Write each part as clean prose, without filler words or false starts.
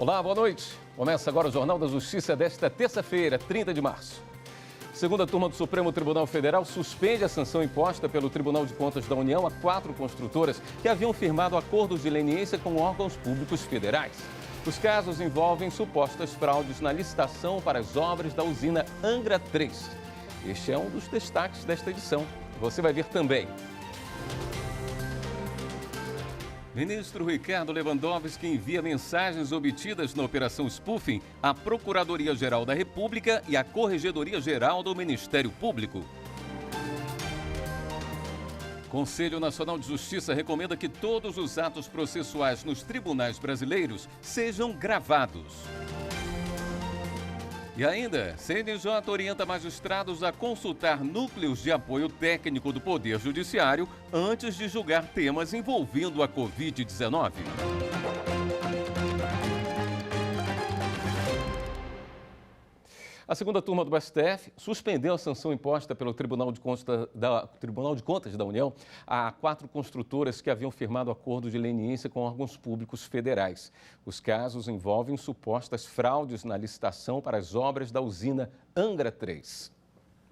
Olá, boa noite. Começa agora o Jornal da Justiça desta terça-feira, 30 de março. Segunda turma do Supremo Tribunal Federal suspende a sanção imposta pelo Tribunal de Contas da União a 4 construtoras que haviam firmado acordos de leniência com órgãos públicos federais. Os casos envolvem supostas fraudes na licitação para as obras da usina Angra 3. Este é um dos destaques desta edição. Você vai ver também. Ministro Ricardo Lewandowski envia mensagens obtidas na Operação Spoofing à Procuradoria-Geral da República e à Corregedoria-Geral do Ministério Público. Conselho Nacional de Justiça recomenda que todos os atos processuais nos tribunais brasileiros sejam gravados. E ainda, CNJ orienta magistrados a consultar núcleos de apoio técnico do Poder Judiciário antes de julgar temas envolvendo a Covid-19. A segunda turma do STF suspendeu a sanção imposta pelo Tribunal de Contas da União a 4 construtoras que haviam firmado acordo de leniência com órgãos públicos federais. Os casos envolvem supostas fraudes na licitação para as obras da usina Angra 3.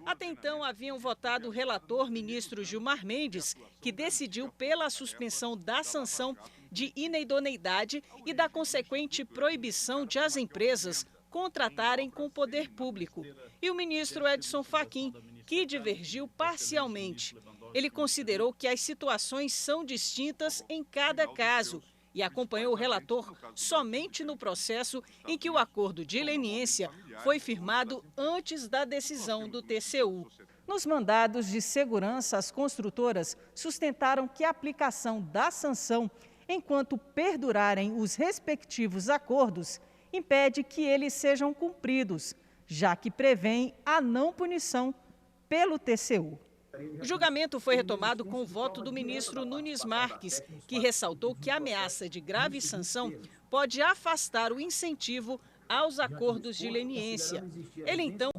Até então, haviam votado o relator ministro Gilmar Mendes, que decidiu pela suspensão da sanção de inidoneidade e da consequente proibição de as empresas contratarem com o poder público. E o ministro Edson Fachin, que divergiu parcialmente. Ele considerou que as situações são distintas em cada caso e acompanhou o relator somente no processo em que o acordo de leniência foi firmado antes da decisão do TCU. Nos mandados de segurança, as construtoras sustentaram que a aplicação da sanção, enquanto perdurarem os respectivos acordos, impede que eles sejam cumpridos, já que prevêem a não punição pelo TCU. O julgamento foi retomado com o voto do ministro Nunes Marques, que ressaltou que a ameaça de grave sanção pode afastar o incentivo aos acordos de leniência. Ele, então,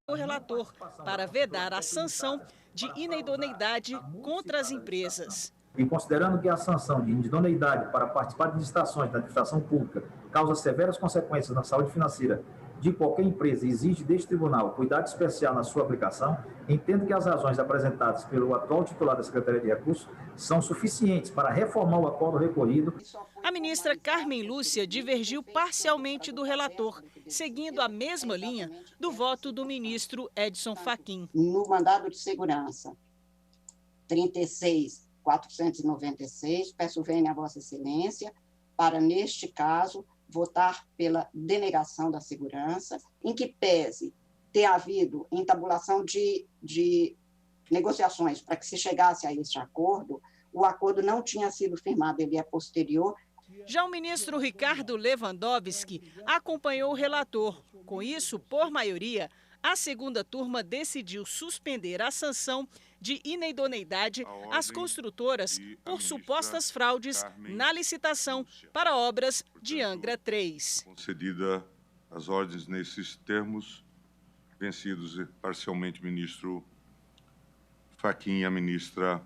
o relator para vedar a sanção de inidoneidade contra as empresas. E considerando que a sanção de inidoneidade para participar de licitações da administração pública causa severas consequências na saúde financeira de qualquer empresa e exige deste tribunal cuidado especial na sua aplicação, entendo que as razões apresentadas pelo atual titular da Secretaria de Recursos são suficientes para reformar o acordo recorrido. A ministra Carmen Lúcia divergiu parcialmente do relator, seguindo a mesma linha do voto do ministro Edson Fachin. No mandado de segurança 36.496, peço vênia a Vossa Excelência para, neste caso, votar pela denegação da segurança, em que pese ter havido entabulação de negociações para que se chegasse a este acordo, o acordo não tinha sido firmado, ele é posterior. Já o ministro Ricardo Lewandowski acompanhou o relator. Com isso, por maioria, a segunda turma decidiu suspender a sanção de inidoneidade às construtoras por supostas fraudes na licitação para obras de Angra 3. Concedida as ordens nesses termos, vencidos parcialmente o ministro Fachin e a ministra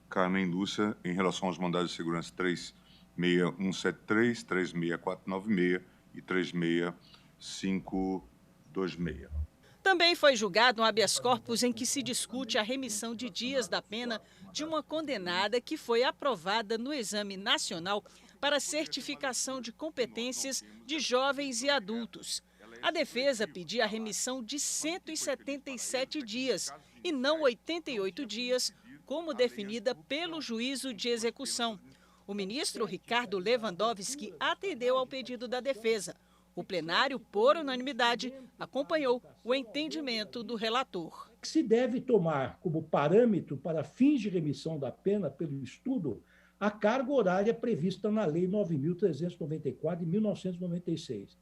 Carmen Lúcia, em relação aos mandados de segurança 36173, 36496 e 36526. Também foi julgado um habeas corpus em que se discute a remissão de dias da pena de uma condenada que foi aprovada no Exame Nacional para certificação de competências de jovens e adultos. A defesa pedia a remissão de 177 dias e não 88 dias, como definida pelo juízo de execução. O ministro Ricardo Lewandowski atendeu ao pedido da defesa. O plenário, por unanimidade, acompanhou o entendimento do relator. Se deve tomar como parâmetro para fins de remissão da pena pelo estudo a carga horária prevista na Lei 9.394 de 1996.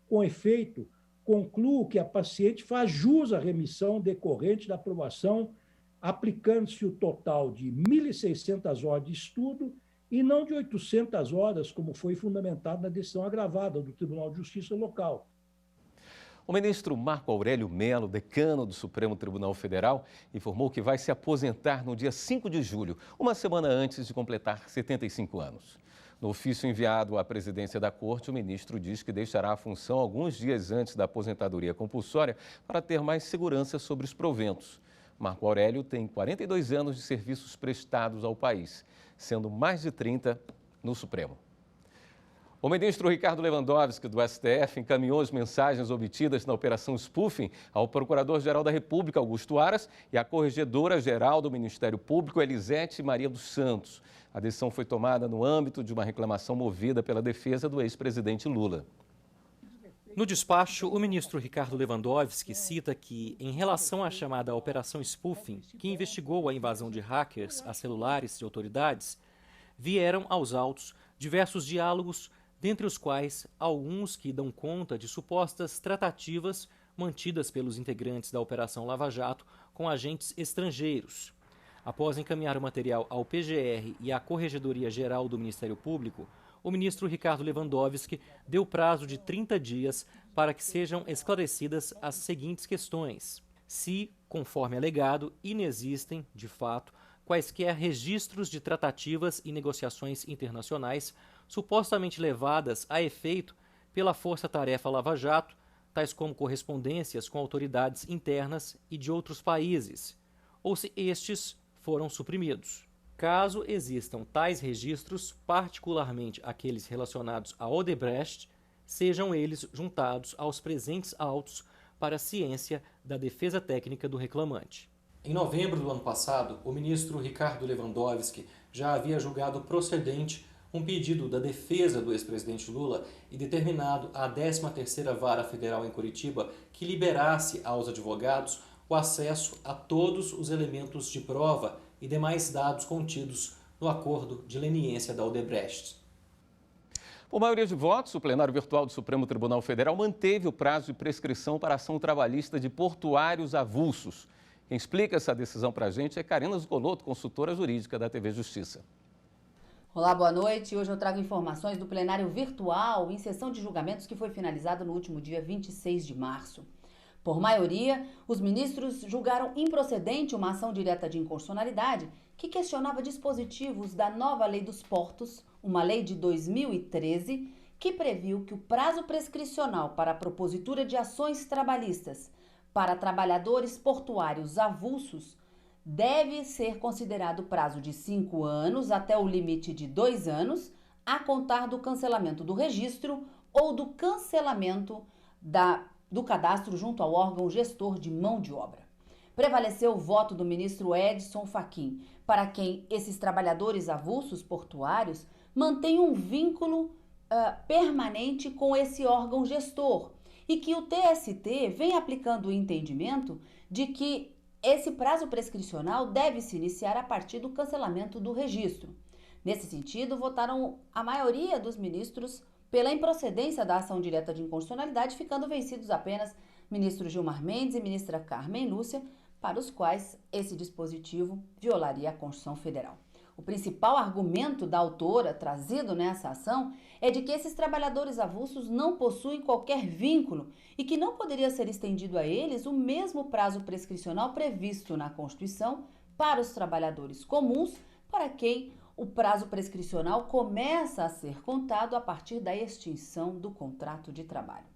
Com efeito, concluo que a paciente faz jus à remissão decorrente da aprovação, aplicando-se o total de 1.600 horas de estudo e não de 800 horas, como foi fundamentado na decisão agravada do Tribunal de Justiça local. O ministro Marco Aurélio Mello, decano do Supremo Tribunal Federal, informou que vai se aposentar no dia 5 de julho, uma semana antes de completar 75 anos. No ofício enviado à presidência da Corte, o ministro diz que deixará a função alguns dias antes da aposentadoria compulsória para ter mais segurança sobre os proventos. Marco Aurélio tem 42 anos de serviços prestados ao país, sendo mais de 30 no Supremo. O ministro Ricardo Lewandowski, do STF, encaminhou as mensagens obtidas na Operação Spoofing ao Procurador-Geral da República, Augusto Aras, e à Corregedora-Geral do Ministério Público, Elisete Maria dos Santos. A decisão foi tomada no âmbito de uma reclamação movida pela defesa do ex-presidente Lula. No despacho, o ministro Ricardo Lewandowski cita que, em relação à chamada Operação Spoofing, que investigou a invasão de hackers a celulares de autoridades, vieram aos autos diversos diálogos, dentre os quais alguns que dão conta de supostas tratativas mantidas pelos integrantes da Operação Lava Jato com agentes estrangeiros. Após encaminhar o material ao PGR e à Corregedoria-Geral do Ministério Público, o ministro Ricardo Lewandowski deu prazo de 30 dias para que sejam esclarecidas as seguintes questões: se, conforme alegado, inexistem, de fato, quaisquer registros de tratativas e negociações internacionais supostamente levadas a efeito pela Força-Tarefa Lava Jato, tais como correspondências com autoridades internas e de outros países, ou se estes foram suprimidos. Caso existam tais registros, particularmente aqueles relacionados a Odebrecht, sejam eles juntados aos presentes autos para a ciência da defesa técnica do reclamante. Em novembro do ano passado, o ministro Ricardo Lewandowski já havia julgado procedente um pedido da defesa do ex-presidente Lula e determinado à 13ª Vara Federal em Curitiba que liberasse aos advogados o acesso a todos os elementos de prova e demais dados contidos no acordo de leniência da Odebrecht. Por maioria de votos, o plenário virtual do Supremo Tribunal Federal manteve o prazo de prescrição para a ação trabalhista de portuários avulsos. Quem explica essa decisão para a gente é Karina Zuccolotto, consultora jurídica da TV Justiça. Olá, boa noite. Hoje eu trago informações do plenário virtual em sessão de julgamentos que foi finalizado no último dia 26 de março. Por maioria, os ministros julgaram improcedente uma ação direta de inconstitucionalidade que questionava dispositivos da nova Lei dos Portos, uma lei de 2013, que previu que o prazo prescricional para a propositura de ações trabalhistas para trabalhadores portuários avulsos deve ser considerado prazo de 5 anos até o limite de 2 anos, a contar do cancelamento do registro ou do cancelamento do cadastro junto ao órgão gestor de mão de obra. Prevaleceu o voto do ministro Edson Fachin, para quem esses trabalhadores avulsos portuários mantêm um vínculo permanente com esse órgão gestor e que o TST vem aplicando o entendimento de que esse prazo prescricional deve se iniciar a partir do cancelamento do registro. Nesse sentido, votaram a maioria dos ministros pela improcedência da ação direta de inconstitucionalidade, ficando vencidos apenas ministro Gilmar Mendes e ministra Carmen Lúcia, para os quais esse dispositivo violaria a Constituição Federal. O principal argumento da autora trazido nessa ação é de que esses trabalhadores avulsos não possuem qualquer vínculo e que não poderia ser estendido a eles o mesmo prazo prescricional previsto na Constituição para os trabalhadores comuns, para quem o prazo prescricional começa a ser contado a partir da extinção do contrato de trabalho.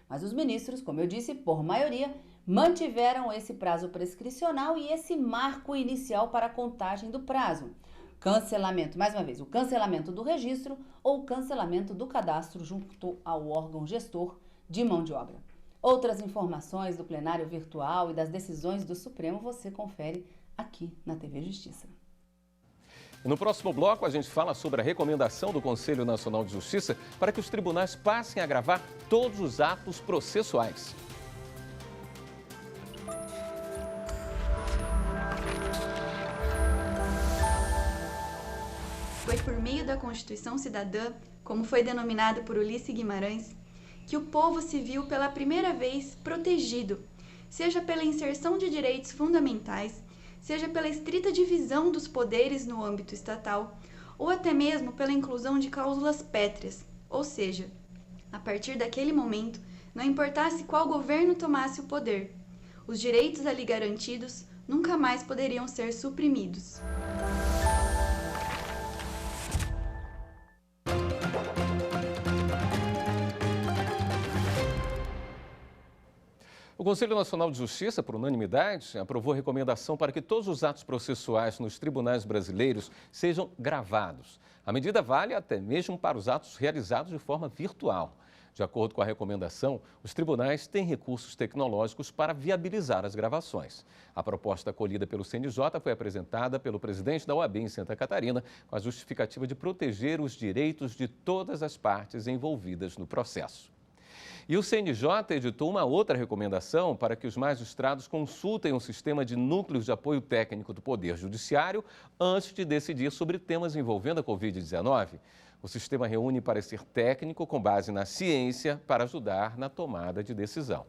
Mas os ministros, como eu disse, por maioria, mantiveram esse prazo prescricional e esse marco inicial para a contagem do prazo. Cancelamento, mais uma vez, o cancelamento do registro ou o cancelamento do cadastro junto ao órgão gestor de mão de obra. Outras informações do plenário virtual e das decisões do Supremo você confere aqui na TV Justiça. No próximo bloco, a gente fala sobre a recomendação do Conselho Nacional de Justiça para que os tribunais passem a gravar todos os atos processuais. Foi por meio da Constituição Cidadã, como foi denominada por Ulisses Guimarães, que o povo se viu pela primeira vez protegido, seja pela inserção de direitos fundamentais, seja pela estrita divisão dos poderes no âmbito estatal, ou até mesmo pela inclusão de cláusulas pétreas, ou seja, a partir daquele momento, não importasse qual governo tomasse o poder, os direitos ali garantidos nunca mais poderiam ser suprimidos. O Conselho Nacional de Justiça, por unanimidade, aprovou recomendação para que todos os atos processuais nos tribunais brasileiros sejam gravados. A medida vale até mesmo para os atos realizados de forma virtual. De acordo com a recomendação, os tribunais têm recursos tecnológicos para viabilizar as gravações. A proposta acolhida pelo CNJ foi apresentada pelo presidente da OAB em Santa Catarina, com a justificativa de proteger os direitos de todas as partes envolvidas no processo. E o CNJ editou uma outra recomendação para que os magistrados consultem um sistema de núcleos de apoio técnico do Poder Judiciário antes de decidir sobre temas envolvendo a Covid-19. O sistema reúne parecer técnico com base na ciência para ajudar na tomada de decisão.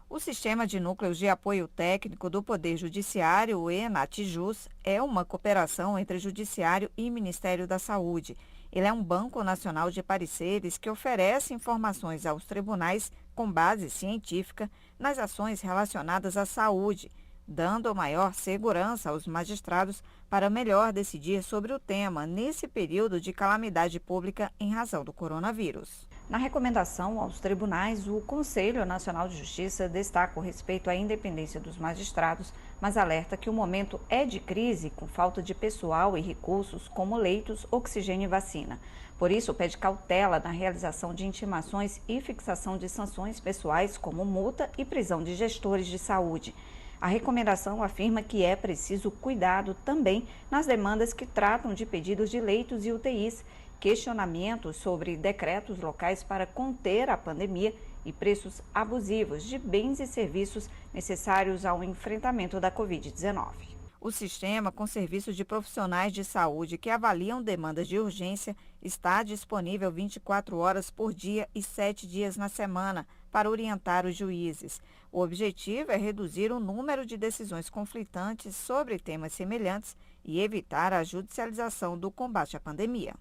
O Sistema de Núcleos de Apoio Técnico do Poder Judiciário, o ENATJUS, é uma cooperação entre Judiciário e Ministério da Saúde. Ele é um banco nacional de pareceres que oferece informações aos tribunais com base científica nas ações relacionadas à saúde, dando maior segurança aos magistrados para melhor decidir sobre o tema nesse período de calamidade pública em razão do coronavírus. Na recomendação aos tribunais, o Conselho Nacional de Justiça destaca o respeito à independência dos magistrados, mas alerta que o momento é de crise com falta de pessoal e recursos como leitos, oxigênio e vacina. Por isso, pede cautela na realização de intimações e fixação de sanções pessoais como multa e prisão de gestores de saúde. A recomendação afirma que é preciso cuidado também nas demandas que tratam de pedidos de leitos e UTIs, questionamentos sobre decretos locais para conter a pandemia e preços abusivos de bens e serviços necessários ao enfrentamento da Covid-19. O sistema, com serviços de profissionais de saúde que avaliam demandas de urgência, está disponível 24 horas por dia e 7 dias na semana para orientar os juízes. O objetivo é reduzir o número de decisões conflitantes sobre temas semelhantes e evitar a judicialização do combate à pandemia.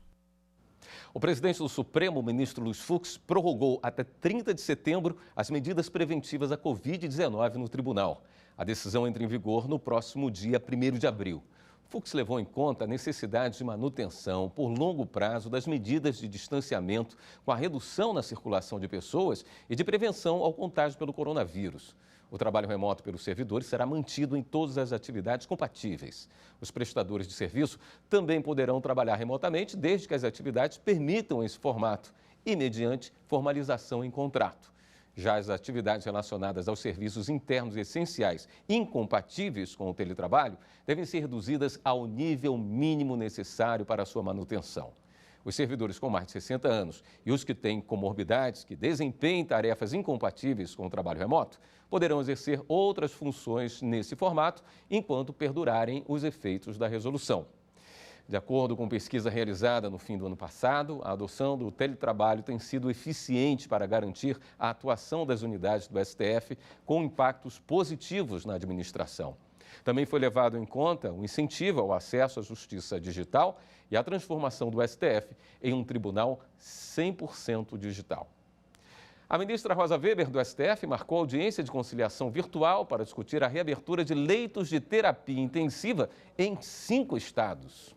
O presidente do Supremo, o ministro Luiz Fux, prorrogou até 30 de setembro as medidas preventivas à Covid-19 no tribunal. A decisão entra em vigor no próximo dia 1º de abril. Fux levou em conta a necessidade de manutenção por longo prazo das medidas de distanciamento com a redução na circulação de pessoas e de prevenção ao contágio pelo coronavírus. O trabalho remoto pelos servidores será mantido em todas as atividades compatíveis. Os prestadores de serviço também poderão trabalhar remotamente desde que as atividades permitam esse formato e mediante formalização em contrato. Já as atividades relacionadas aos serviços internos essenciais incompatíveis com o teletrabalho devem ser reduzidas ao nível mínimo necessário para a sua manutenção. Os servidores com mais de 60 anos e os que têm comorbidades que desempenhem tarefas incompatíveis com o trabalho remoto poderão exercer outras funções nesse formato enquanto perdurarem os efeitos da resolução. De acordo com pesquisa realizada no fim do ano passado, a adoção do teletrabalho tem sido eficiente para garantir a atuação das unidades do STF com impactos positivos na administração. Também foi levado em conta o incentivo ao acesso à justiça digital e a transformação do STF em um tribunal 100% digital. A ministra Rosa Weber, do STF, marcou audiência de conciliação virtual para discutir a reabertura de leitos de terapia intensiva em 5 estados.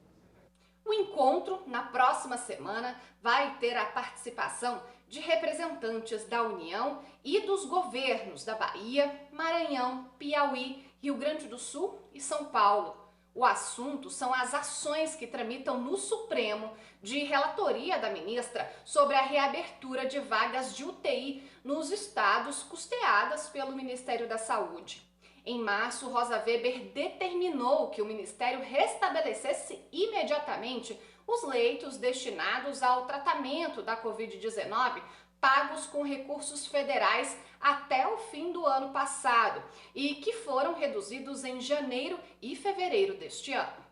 O encontro, na próxima semana, vai ter a participação de representantes da União e dos governos da Bahia, Maranhão, Piauí, Rio Grande do Sul e São Paulo. O assunto são as ações que tramitam no Supremo de relatoria da ministra sobre a reabertura de vagas de UTI nos estados custeadas pelo Ministério da Saúde. Em março, Rosa Weber determinou que o Ministério restabelecesse imediatamente os leitos destinados ao tratamento da Covid-19 pagos com recursos federais até o fim do ano passado e que foram reduzidos em janeiro e fevereiro deste ano.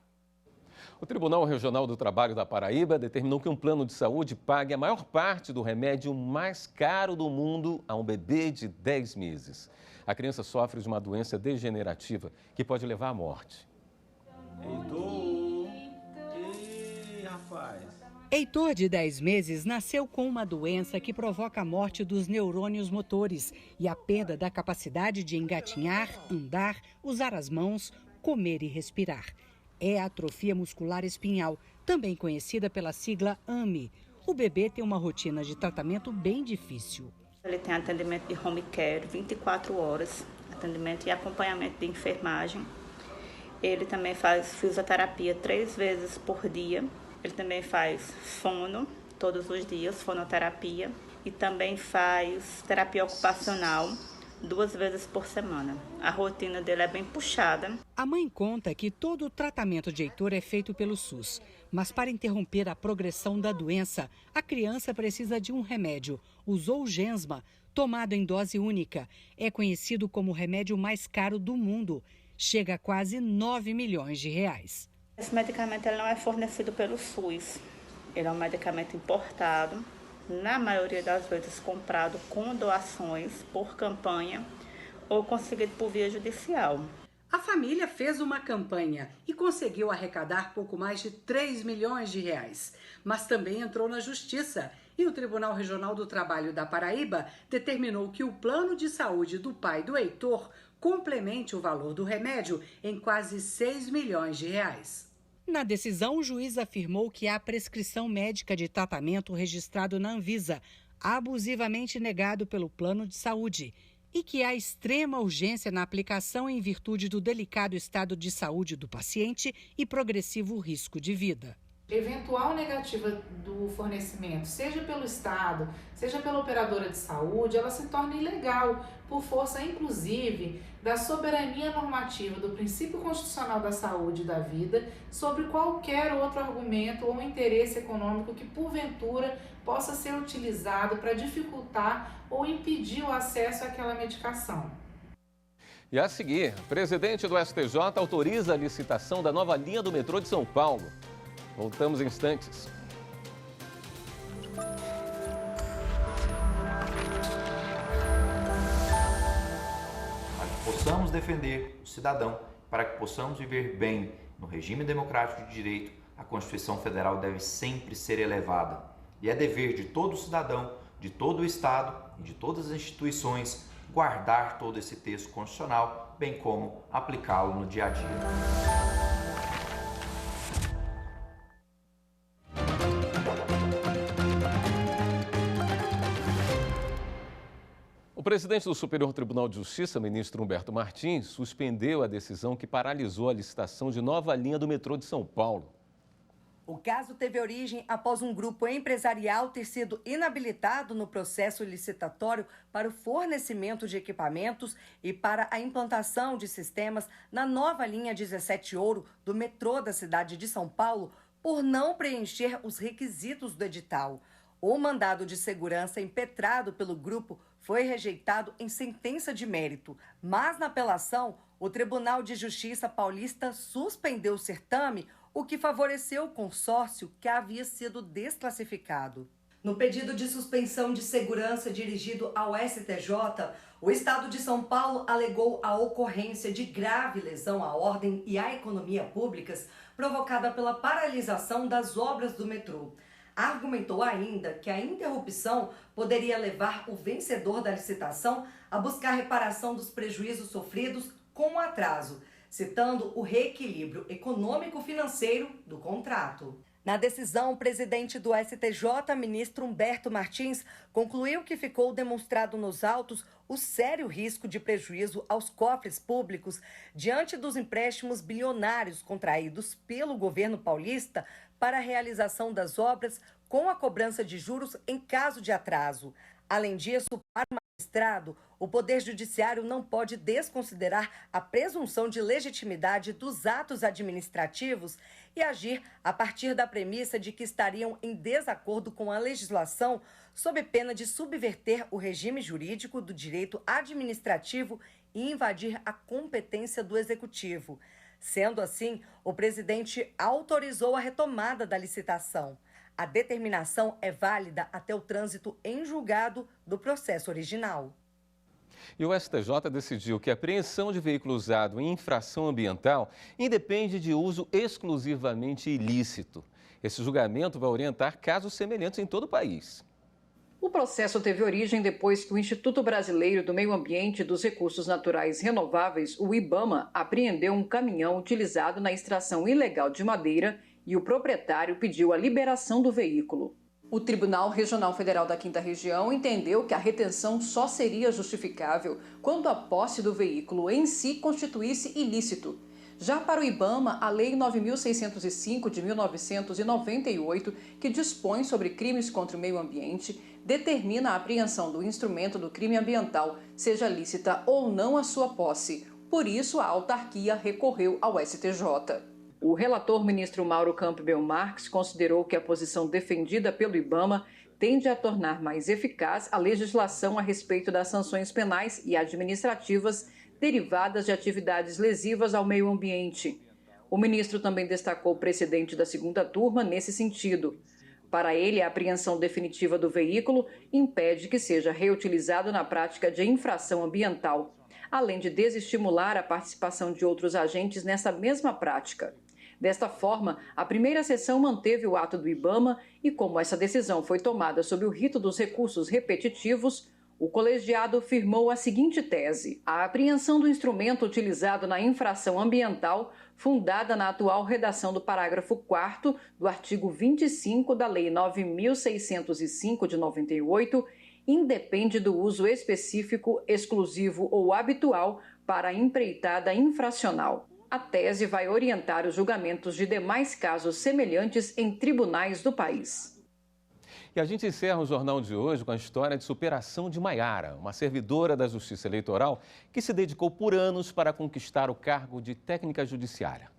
O Tribunal Regional do Trabalho da Paraíba determinou que um plano de saúde pague a maior parte do remédio mais caro do mundo a um bebê de 10 meses. A criança sofre de uma doença degenerativa que pode levar à morte. Heitor, de 10 meses, nasceu com uma doença que provoca a morte dos neurônios motores e a perda da capacidade de engatinhar, andar, usar as mãos, comer e respirar. É a atrofia muscular espinhal, também conhecida pela sigla AME. O bebê tem uma rotina de tratamento bem difícil. Ele tem atendimento de home care 24 horas, atendimento e acompanhamento de enfermagem. Ele também faz fisioterapia 3 vezes por dia. Ele também faz fono todos os dias, fonoterapia. E também faz terapia ocupacional 2 vezes por semana. A rotina dele é bem puxada. A mãe conta que todo o tratamento de Heitor é feito pelo SUS. Mas para interromper a progressão da doença, a criança precisa de um remédio, o Zolgensma, tomado em dose única. É conhecido como o remédio mais caro do mundo. Chega a quase 9 milhões de reais. Esse medicamento ele não é fornecido pelo SUS. Ele é um medicamento importado, na maioria das vezes comprado com doações por campanha ou conseguido por via judicial. A família fez uma campanha e conseguiu arrecadar pouco mais de 3 milhões de reais. Mas também entrou na justiça e o Tribunal Regional do Trabalho da Paraíba determinou que o plano de saúde do pai do Heitor complemente o valor do remédio em quase 6 milhões de reais. Na decisão, o juiz afirmou que há prescrição médica de tratamento registrado na Anvisa, abusivamente negado pelo plano de saúde, e que há extrema urgência na aplicação em virtude do delicado estado de saúde do paciente e progressivo risco de vida. Eventual negativa do fornecimento, seja pelo Estado, seja pela operadora de saúde, ela se torna ilegal, por força, inclusive, da soberania normativa do princípio constitucional da saúde e da vida sobre qualquer outro argumento ou interesse econômico que, porventura, possa ser utilizado para dificultar ou impedir o acesso àquela medicação. E a seguir, o presidente do STJ autoriza a licitação da nova linha do metrô de São Paulo. Voltamos em instantes. Para que possamos defender o cidadão, para que possamos viver bem no regime democrático de direito, a Constituição Federal deve sempre ser elevada. E é dever de todo cidadão, de todo o Estado e de todas as instituições guardar todo esse texto constitucional, bem como aplicá-lo no dia a dia. O presidente do Superior Tribunal de Justiça, ministro Humberto Martins, suspendeu a decisão que paralisou a licitação de nova linha do metrô de São Paulo. O caso teve origem após um grupo empresarial ter sido inabilitado no processo licitatório para o fornecimento de equipamentos e para a implantação de sistemas na nova linha 17 Ouro do metrô da cidade de São Paulo por não preencher os requisitos do edital. O mandado de segurança impetrado pelo grupo foi rejeitado em sentença de mérito, mas na apelação, o Tribunal de Justiça paulista suspendeu o certame, o que favoreceu o consórcio que havia sido desclassificado. No pedido de suspensão de segurança dirigido ao STJ, o Estado de São Paulo alegou a ocorrência de grave lesão à ordem e à economia públicas provocada pela paralisação das obras do metrô. Argumentou ainda que a interrupção poderia levar o vencedor da licitação a buscar reparação dos prejuízos sofridos com o atraso, citando o reequilíbrio econômico-financeiro do contrato. Na decisão, o presidente do STJ, ministro Humberto Martins, concluiu que ficou demonstrado nos autos o sério risco de prejuízo aos cofres públicos diante dos empréstimos bilionários contraídos pelo governo paulista para a realização das obras com a cobrança de juros em caso de atraso. Além disso, para o magistrado, o Poder Judiciário não pode desconsiderar a presunção de legitimidade dos atos administrativos e agir a partir da premissa de que estariam em desacordo com a legislação, sob pena de subverter o regime jurídico do direito administrativo e invadir a competência do Executivo. Sendo assim, o presidente autorizou a retomada da licitação. A determinação é válida até o trânsito em julgado do processo original. E o STJ decidiu que a apreensão de veículo usado em infração ambiental independe de uso exclusivamente ilícito. Esse julgamento vai orientar casos semelhantes em todo o país. O processo teve origem depois que o Instituto Brasileiro do Meio Ambiente e dos Recursos Naturais Renováveis, o IBAMA, apreendeu um caminhão utilizado na extração ilegal de madeira e o proprietário pediu a liberação do veículo. O Tribunal Regional Federal da 5ª Região entendeu que a retenção só seria justificável quando a posse do veículo em si constituísse ilícito. Já para o IBAMA, a Lei 9.605 de 1998, que dispõe sobre crimes contra o meio ambiente, determina a apreensão do instrumento do crime ambiental, seja lícita ou não a sua posse. Por isso, a autarquia recorreu ao STJ. O relator ministro Mauro Campbell Marques considerou que a posição defendida pelo IBAMA tende a tornar mais eficaz a legislação a respeito das sanções penais e administrativas derivadas de atividades lesivas ao meio ambiente. O ministro também destacou o precedente da 2ª turma nesse sentido. Para ele, a apreensão definitiva do veículo impede que seja reutilizado na prática de infração ambiental, além de desestimular a participação de outros agentes nessa mesma prática. Desta forma, a primeira sessão manteve o ato do IBAMA e, como essa decisão foi tomada sob o rito dos recursos repetitivos, o colegiado firmou a seguinte tese: a apreensão do instrumento utilizado na infração ambiental, fundada na atual redação do parágrafo 4º do artigo 25 da Lei 9.605 de 98, independe do uso específico, exclusivo ou habitual para a empreitada infracional. A tese vai orientar os julgamentos de demais casos semelhantes em tribunais do país. E a gente encerra o jornal de hoje com a história de superação de Maiara, uma servidora da Justiça Eleitoral que se dedicou por anos para conquistar o cargo de técnica judiciária.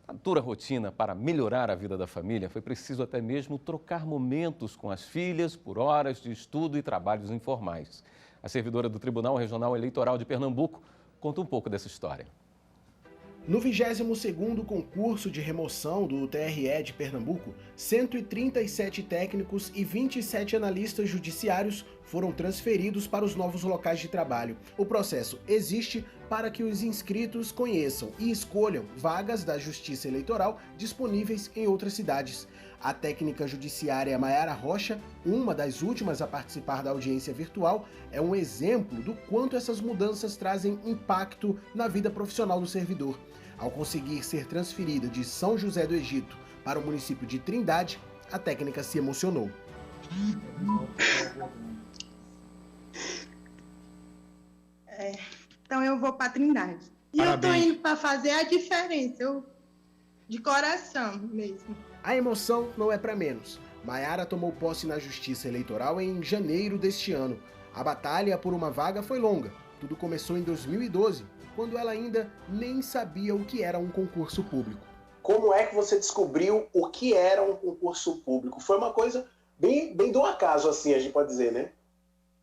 Na dura rotina para melhorar a vida da família, foi preciso até mesmo trocar momentos com as filhas por horas de estudo e trabalhos informais. A servidora do Tribunal Regional Eleitoral de Pernambuco conta um pouco dessa história. No 22º concurso de remoção do TRE de Pernambuco, 137 técnicos e 27 analistas judiciários foram transferidos para os novos locais de trabalho. O processo existe para que os inscritos conheçam e escolham vagas da Justiça Eleitoral disponíveis em outras cidades. A técnica judiciária Maiara Rocha, uma das últimas a participar da audiência virtual, é um exemplo do quanto essas mudanças trazem impacto na vida profissional do servidor. Ao conseguir ser transferida de São José do Egito para o município de Trindade, a técnica se emocionou. Então eu vou para Trindade. E parabéns. Eu tô indo para fazer a diferença, de coração mesmo. A emoção não é para menos. Maiara tomou posse na Justiça Eleitoral em janeiro deste ano. A batalha por uma vaga foi longa. Tudo começou em 2012, quando ela ainda nem sabia o que era um concurso público. Como é que você descobriu o que era um concurso público? Foi uma coisa bem do acaso, assim, a gente pode dizer, né?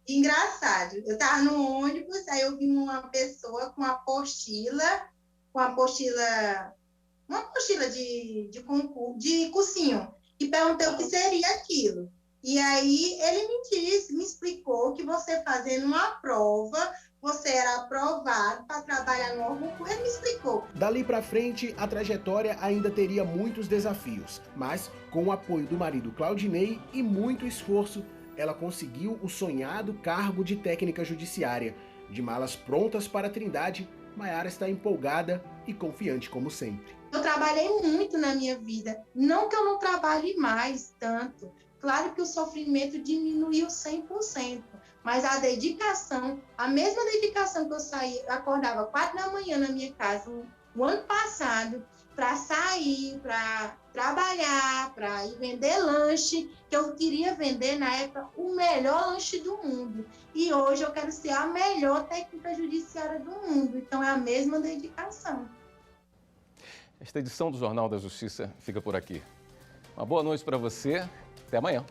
Engraçado. Eu estava no ônibus, aí eu vi uma pessoa com uma apostila de concurso, de cursinho, e perguntei o que seria aquilo. E aí ele me explicou que você fazendo uma prova, você era aprovado para trabalhar no órgão, ele me explicou. Dali para frente, a trajetória ainda teria muitos desafios, mas com o apoio do marido Claudinei e muito esforço, ela conseguiu o sonhado cargo de técnica judiciária. De malas prontas para a Trindade, Maiara está empolgada e confiante como sempre. Eu trabalhei muito na minha vida, não que eu não trabalhe mais tanto. Claro que o sofrimento diminuiu 100%, mas a dedicação, a mesma dedicação que eu acordava 4 da manhã na minha casa, o ano passado, para sair, para trabalhar, para ir vender lanche, que eu queria vender na época o melhor lanche do mundo. E hoje eu quero ser a melhor técnica judiciária do mundo, então é a mesma dedicação. Esta edição do Jornal da Justiça fica por aqui. Uma boa noite para você. Até amanhã.